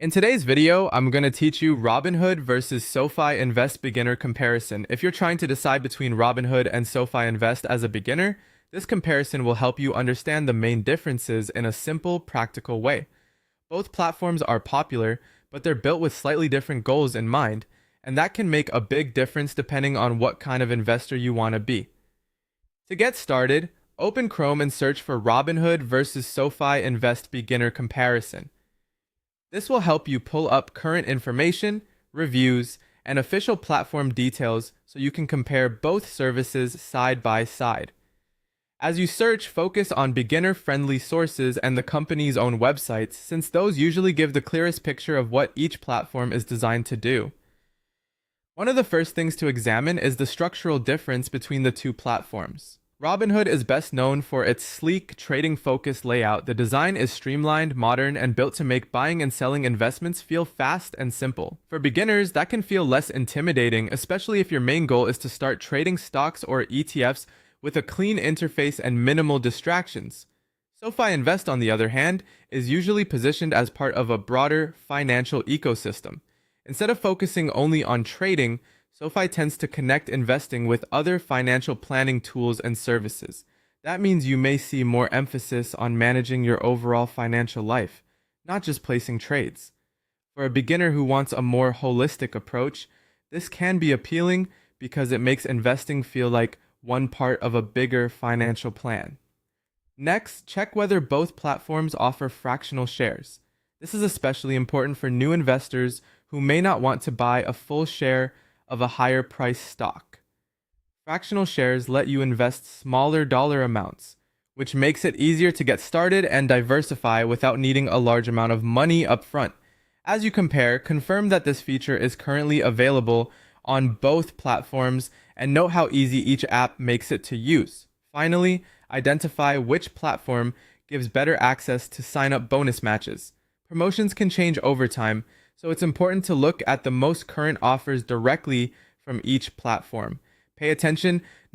In today's video, I'm going to teach you Robinhood versus SoFi Invest beginner comparison. If you're trying to decide between Robinhood and SoFi Invest as a beginner, this comparison will help you understand the main differences in a simple, practical way. Both platforms are popular, but they're built with slightly different goals in mind, and that can make a big difference depending on what kind of investor you want to be. To get started, open Chrome and search for Robinhood versus SoFi Invest beginner comparison. This will help you pull up current information, reviews, and official platform details so you can compare both services side by side. As you search, focus on beginner-friendly sources and the company's own websites, since those usually give the clearest picture of what each platform is designed to do. One of the first things to examine is the structural difference between the two platforms. Robinhood is best known for its sleek, trading-focused layout. The design is streamlined, modern, and built to make buying and selling investments feel fast and simple. For beginners, that can feel less intimidating, especially if your main goal is to start trading stocks or ETFs with a clean interface and minimal distractions. SoFi Invest, on the other hand, is usually positioned as part of a broader financial ecosystem. Instead of focusing only on trading, SoFi tends to connect investing with other financial planning tools and services. That means you may see more emphasis on managing your overall financial life, not just placing trades. For a beginner who wants a more holistic approach, this can be appealing because it makes investing feel like one part of a bigger financial plan. Next, check whether both platforms offer fractional shares. This is especially important for new investors who may not want to buy a full share of a higher price stock. Fractional shares let you invest smaller dollar amounts, which makes it easier to get started and diversify without needing a large amount of money up front. As you compare, confirm that this feature is currently available on both platforms and note how easy each app makes it to use. Finally, identify which platform gives better access to sign-up bonus matches. Promotions can change over time, so it's important to look at the most current offers directly from each platform. Pay attention